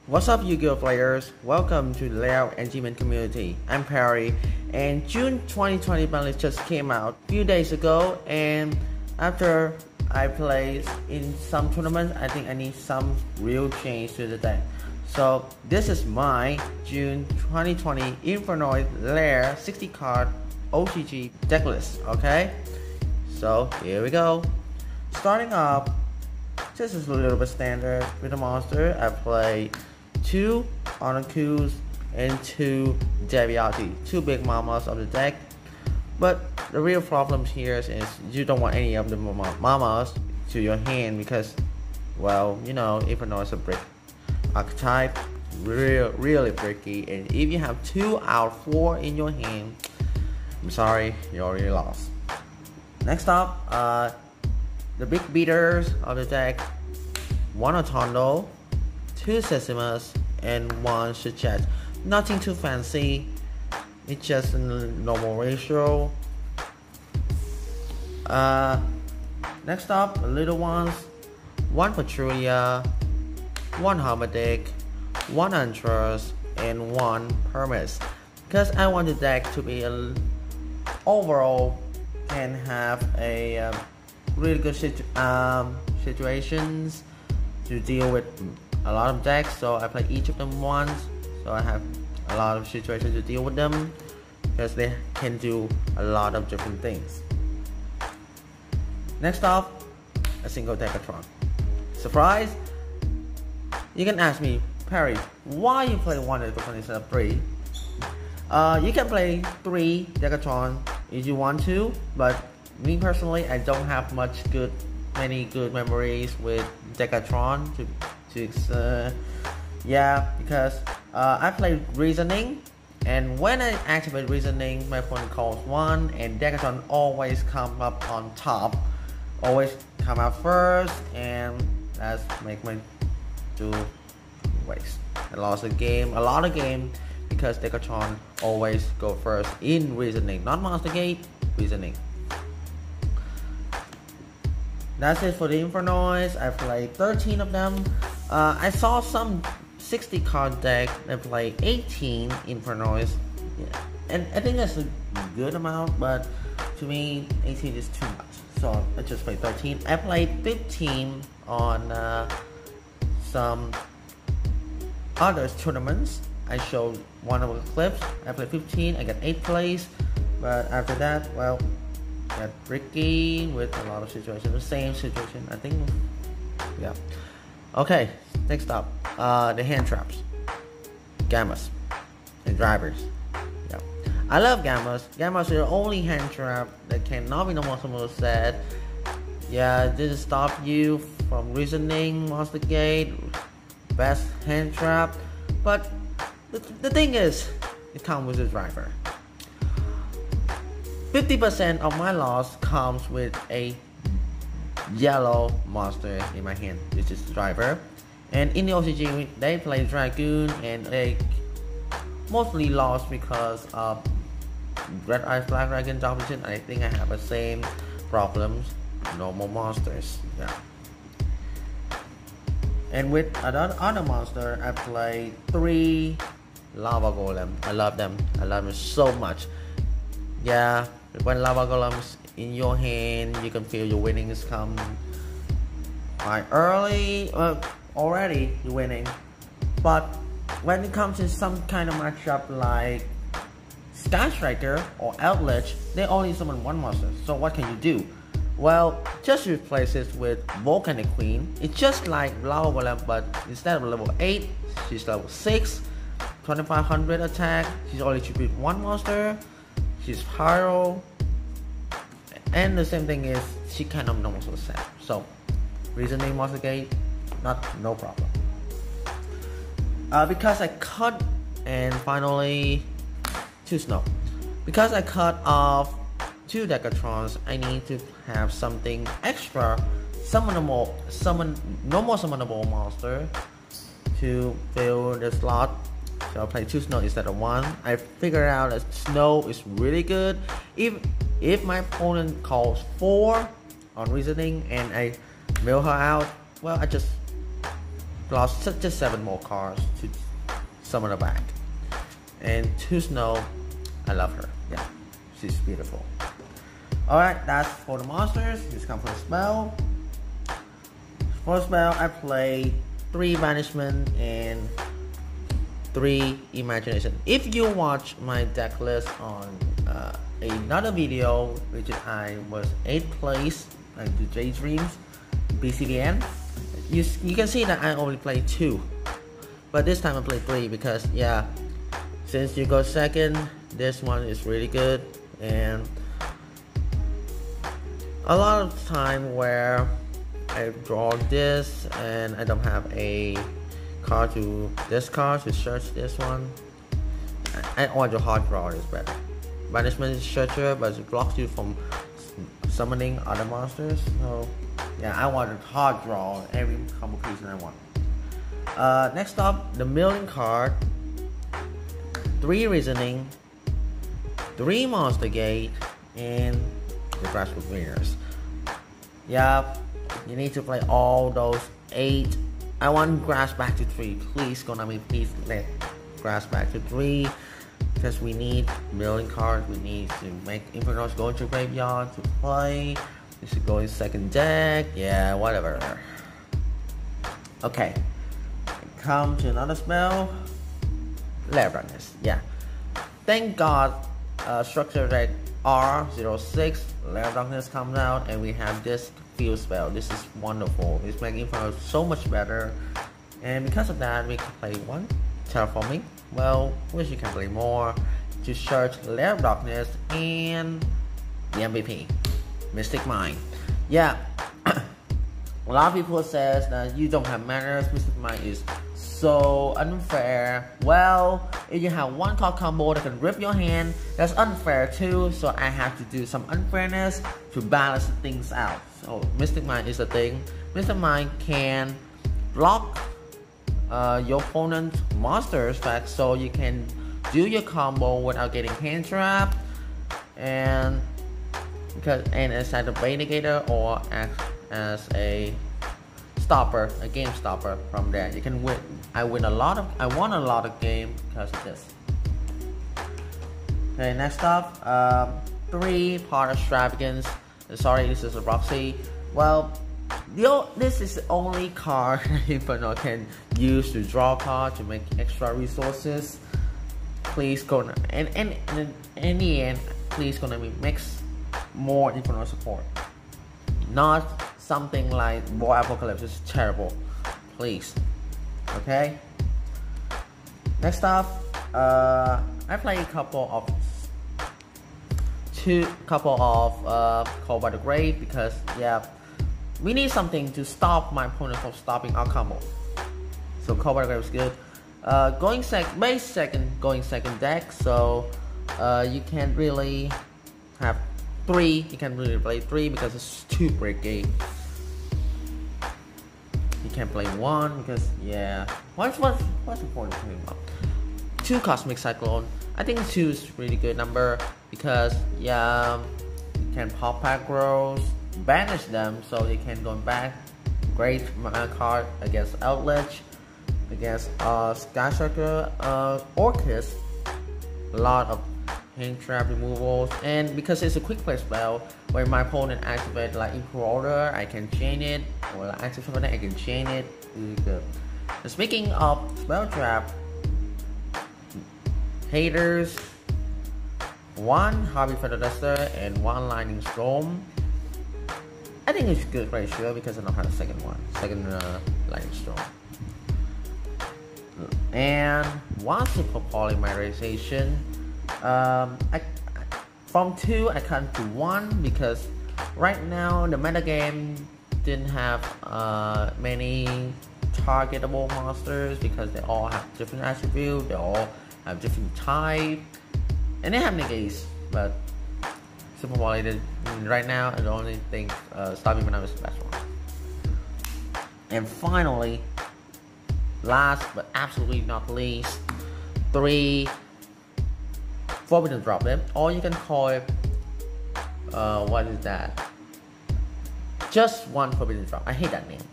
What's up, Yu-Gi-Oh players? Welcome to the Layout Engagement community. I'm Perry, and June 2020 Banlist just came out a few days ago, and after I played in some tournaments, I think I need some real change to the deck. So this is my June 2020 Infernoid Lair 60 card OCG deck list, okay? So here we go. Starting off, this is a little bit standard with the monster. I play 2 Onokus and 2 Deviati, 2 big mamas of the deck. But the real problem here is you don't want any of the mamas to your hand because, well, you know, Infernoid is a brick archetype, really bricky, and if you have 2 out of 4 in your hand, I'm sorry, you already lost. Next up, the big beaters of the deck: 1 Otondo, 2 Sesimas, and 1 Shichet. Nothing too fancy, it's just a normal ratio. Next up, the little ones: 1 Patrulia, 1 Harmadic, 1 Antras, and 1 Permis. Because I want the deck to be overall can have a really good situations to deal with a lot of decks, so I play each of them once, so I have a lot of situations to deal with them because they can do a lot of different things. Next up, a single Decatron. Surprise! You can ask me, Perry, why you play 1 Decatron instead of 3? You can play 3 Decatron if you want to, but me personally, I don't have many good memories with Decatron because I play Reasoning, and when I activate Reasoning, my opponent calls 1, and Decatron always come up on top, always come out first, and that's make my do waste. I lost a lot of game because Decatron always go first in Reasoning, not Monster Gate, Reasoning. That's it for the Infernoids. I played 13 of them. I saw some 60 card deck that play 18 Infernoids. Yeah. And I think that's a good amount, but to me, 18 is too much. So I just played 13. I played 15 on some other tournaments. I showed one of the clips. I played 15. I got 8th place. But after that, well, got tricky with a lot of situations. The same situation, I think. Yeah. Okay, next up, the hand traps, gammas, and drivers. Yeah, I love gammas. Gammas are the only hand trap that cannot be normal set. Yeah, this will stop you from Reasoning, Monster Gate, best hand trap. But the thing is, it comes with a driver. 50% of my loss comes with a yellow monster in my hand, which is the driver. And in the OCG, they play Dragoon, and they mostly lost because of Red Eyes Black Dragon Domination. I think I have the same problems, normal monsters. Yeah. And with other monster, I play 3 Lava Golem. I love them. I love them so much. Yeah, when Lava Golems in your hand, you can feel your winnings come quite early. Already you're winning. But when it comes to some kind of matchup like Sky Striker or Outledge, they only summon 1 monster. So what can you do? Well, just replace it with Volcanic Queen. It's just like Lava Golem, but instead of level 8, she's level 6, 2500 attack. She's only tribute 1 monster. She's Pyro. And the same thing is, she kind of normal set. So, Reasoning, Monster Gate, no problem. Because I cut, and finally, 2 Snow. Because I cut off 2 Decatrons, I need to have something extra, no more summonable monster to fill the slot. So I'll play 2 Snow instead of 1. I figured out that Snow is really good. If my opponent calls 4 on Reasoning and I mill her out, well, I just lost just 7 more cards to summon her back. And to Snow, I love her. Yeah, she's beautiful. Alright, that's for the monsters. Let's come for the spell. For the spell, I play 3 Banishment and 3 Imagination. If you watch my deck list on another video, which I was 8th place at the Daydreams BCDN, you can see that I only play 2. But this time I play 3 because, yeah, since you go second, this one is really good. And a lot of time where I draw this and I don't have a card to discard to search this one, I want to hard draw is better. Banishment is searcher, but it blocks you from summoning other monsters. So yeah, I want to hard draw every complication I want. Next up, the milling card. 3 reasoning, 3 monster gate, and the grasp of winners. Yeah, you need to play all those 8. I want grass back to 3. Please, Konami, please let grass back to 3. Because we need milling cards. We need to make Infernoid go into graveyard to play. We should go in second deck. Yeah, whatever. Okay. Come to another spell. Lair of Darkness. Yeah. Thank God structure deck R06 Lair of Darkness comes out and we have this field spell. This is wonderful. It's making Infernoid so much better. And because of that, we can play 1 terraforming. Well, wish you can play more to search Lair of Darkness and the MVP, Mystic Mind. Yeah, a lot of people says that you don't have manners. Mystic Mind is so unfair. Well, if you have 1 card combo that can rip your hand, that's unfair too. So I have to do some unfairness to balance things out. So Mystic Mind is the thing. Mystic Mind can block your opponent's monsters back, so you can do your combo without getting hand trapped, and as either bait negator or as a stopper, a game stopper. From there, you can win. I won a lot of games because of this. Okay, next up, 3 Part Extravagance. Sorry, this is a Roxy. Well, this is the only card Infernoid can use to draw a card to make extra resources. Please go and in the end, please gonna mix more Infernoid support. Not something like War Apocalypse is terrible. Please. Okay. Next up, I play a couple of Call by the Grave because yeah, we need something to stop my opponent from stopping our combo. So Call by the Grave is good. Going second deck, so you can really have 3. You can really play 3 because it's 2 break game. You can play 1 because yeah. What's the point of playing 1? 2 Cosmic Cyclone. I think 2 is really good number because yeah, you can pop aggroes, banish them so they can go back. Great card against Outledge, against Sky Striker, Orcus. A lot of hand trap removals, and because it's a quick play spell where my opponent activates like Imperator, I can chain it, or like active something I can chain it. Really good. And speaking of spell trap, haters, 1 Harvey Feather Duster and 1 Lightning Storm. I think it's good ratio because I don't have a second Lightning Storm. And 1 Super Polymerization. From 2 I cut to 1 because right now the metagame didn't have many targetable monsters because they all have different attributes, they all have different type, and they have negates, but Super Poly right now I don't think Stopping Venom is the best one. And finally, last but absolutely not least, 3 Forbidden Drop them, or you can call it what is that? Just 1 Forbidden Drop. I hate that name.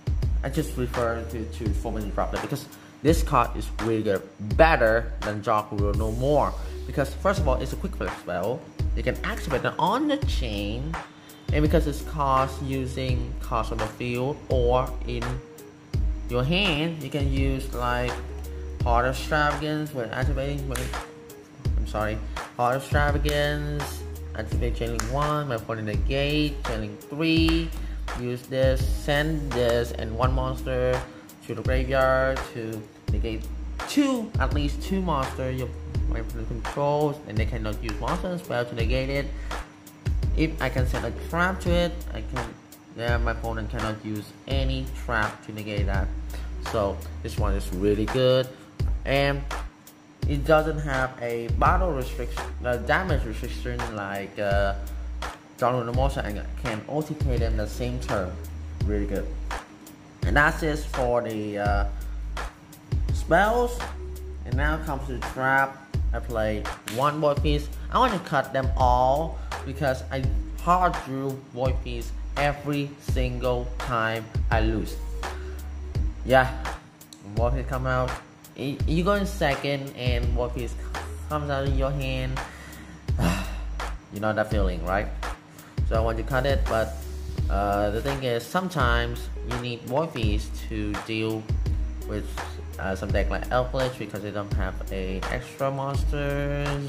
I just refer to Foreman Droplet because this card is really good, better than Jog Will No More. Because first of all, it's a quick flip spell. You can activate it on the chain, and because it's cost using cards on the field or in your hand, you can use like Heart of Extravagance when activating. Heart of Extravagance. Activate Chaining 1, my opponent negate, Chaining 3, use this, send this and one monster to the graveyard to negate at least two monsters my opponent controls, and they cannot use monster spell to negate it. If I can send a trap to it, my opponent cannot use any trap to negate that. So this one is really good, and it doesn't have a battle restriction, damage restriction like John Mosa, and can OTK them the same turn. Really good. And that's it for the spells. And now comes the trap. I play one Void Piece. I want to cut them all because I hard drew Void Piece every single time I lose. Yeah, Void Piece come out. You go in second and Void Piece comes out in your hand. You know that feeling, right? So I want to cut it, but the thing is, sometimes you need Void Piece to deal with some deck like Elflich because they don't have a extra monsters.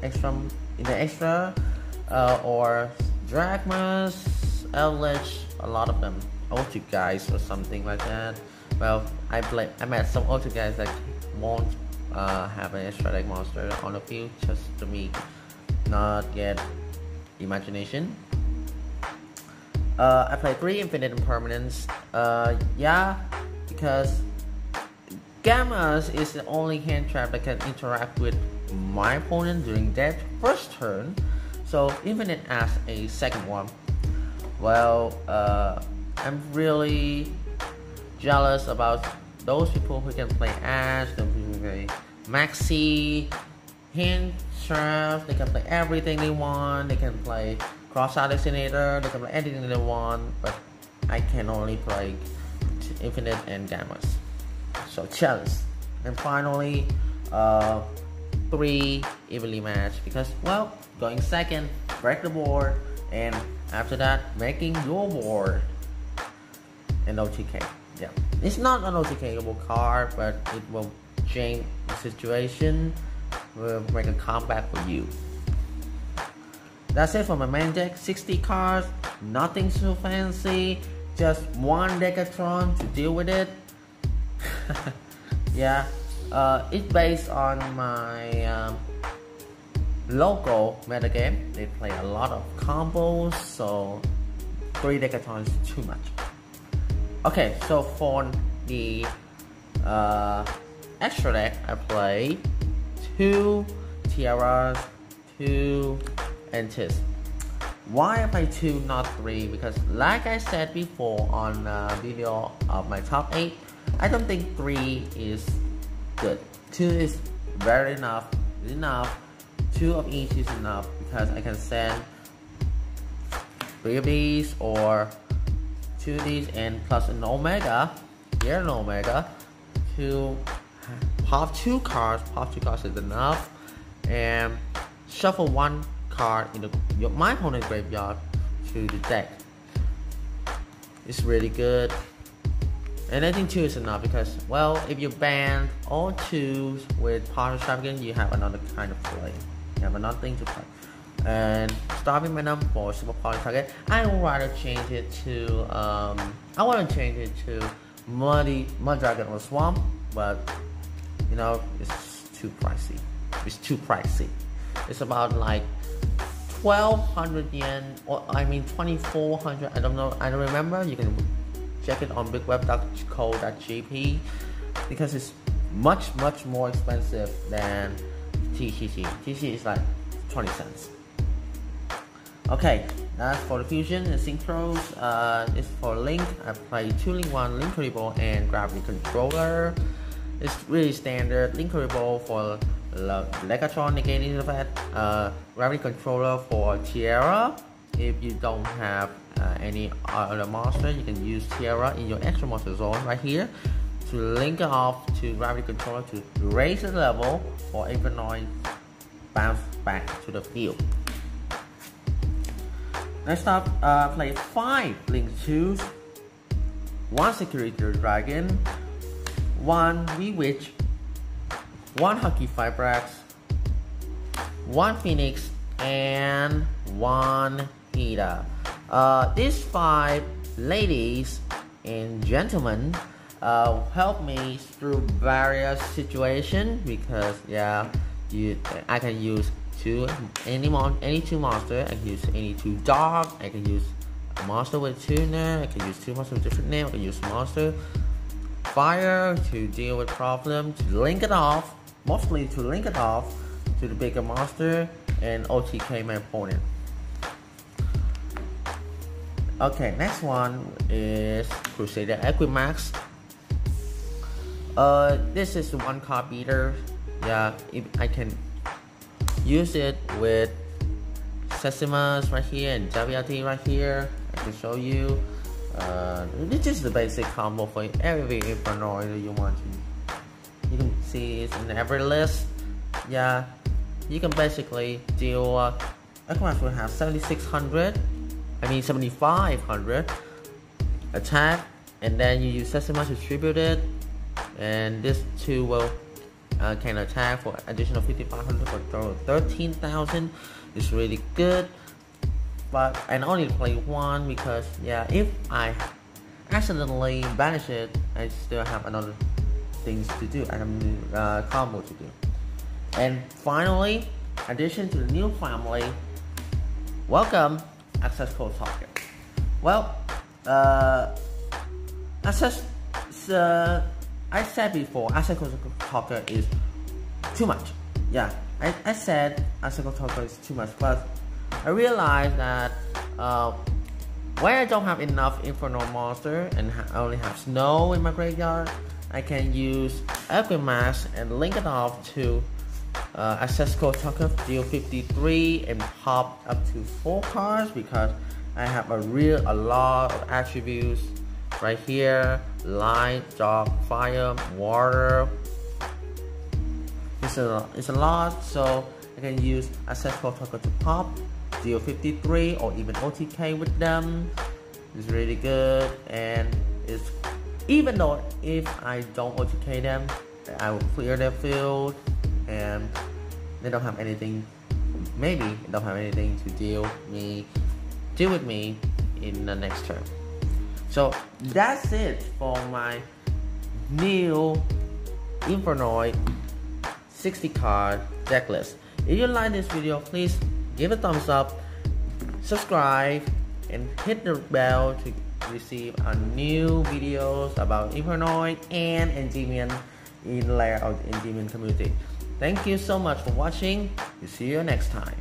Extra in the extra or Drachmas, Elflich, a lot of them. O2 guys or something like that. Well, I met some O2 guys that won't have an extra deck monster on the field just to me not get imagination. I play 3 Infinite Impermanence. Yeah, because Gammas is the only hand trap that can interact with my opponent during their first turn. So Infinite as a second one. Well, I'm really jealous about those people who can play Ash, those who can play Maxi, hand traps, they can play everything they want, they can play Cross-Out Designator, they can play anything they want, but I can only play Infinite and Gammas. So jealous. And finally, 3 evenly matched because, well, going second, break the board, and after that, making your board an OTK. Yeah, it's not an OTK-able card, but it will change the situation, will make a comeback for you. That's it for my main deck. 60 cards, nothing too fancy, just one Decatron to deal with it. Yeah, it's based on my local metagame. They play a lot of combos, so 3 Decatrons is too much. Okay, so for the extra deck, I play 2 Tiaras, 2 Entis. Why I play 2, not 3? Because like I said before on a video of my top 8, I don't think 3 is good. 2 is very enough. 2 of each is enough because I can send 3 of these or 2 of these and plus an Omega, here an Omega, to pop 2 cards. Pop 2 cards is enough, and shuffle 1 card in my opponent's graveyard to the deck. It's really good, and I think 2 is enough because, well, if you ban all 2s with Power Extravagance, you have another kind of play. You have another thing to play. And Starving Venom for super power target, I would rather change it to I want to change it to Mud Dragon or Swamp, but you know, it's too pricey. It's too pricey. It's about like 1,200 yen, or I mean 2,400. I don't know. I don't remember. You can check it on bigweb.co.jp because it's much more expensive than TCC. TCC is like 20 cents. Okay, that's for the fusion and synchros. It's for Link. I play 2 Link 1, Link Rebo, and Gravity Controller. It's really standard. Link Rebo for Legatron negating the effect. Gravity Controller for Tiara if you don't have any other monster, you can use Tiara in your extra monster zone right here to link it off to gravity controller to raise the level for Infernoid bounce back to the field. Next up, play 5 Blink 2s, 1 Security Dragon, 1 Witch, 1 Hockey Fibrax, 1 Phoenix, and 1 Hida. These 5 ladies and gentlemen help me through various situations because I can use any 2 monsters. I can use any 2 dogs. I can use a monster with tuner. I can use 2 monsters with different names. I can use monster fire to deal with problems, to link it off, mostly to link it off to the bigger monster and OTK my opponent. Okay, next one is Crusader Equimax. This is the 1 card beater. I can use it with Sesimas right here and WLT right here. I can show you. This is the basic combo for every Infernoid that you want to. You can see it's in every list. You can basically deal. Equimax will have 7,500 attack, and then you use Sesimas to tribute it, and this 2 will can attack for additional 5,500 for 13,000. It's really good, but I only play 1 because if I accidentally banish it, I still have another things to do. I have combo to do. And finally, addition to the new family, welcome access code talker. Well, I said before, access code talker is too much. I said access code talker is too much, but I realized that when I don't have enough Infernoid monster and I only have snow in my graveyard, I can use Equimax and link it off to access code talker, deal 53 and pop up to 4 cards because I have a lot of attributes right here: light, dark, fire, water. It's a lot, so I can use access code talker to pop, deal 53 or even OTK with them. It's really good, and it's even though if I don't OTK them, I will clear their field and they don't have anything. Maybe they don't have anything to deal with me in the next turn. So that's it for my new Infernoid 60 card deck list. If you like this video, please give a thumbs up, subscribe, and hit the bell to receive our new videos about Infernoid and Endymion in layer of the Endymion community. Thank you so much for watching. We'll see you next time.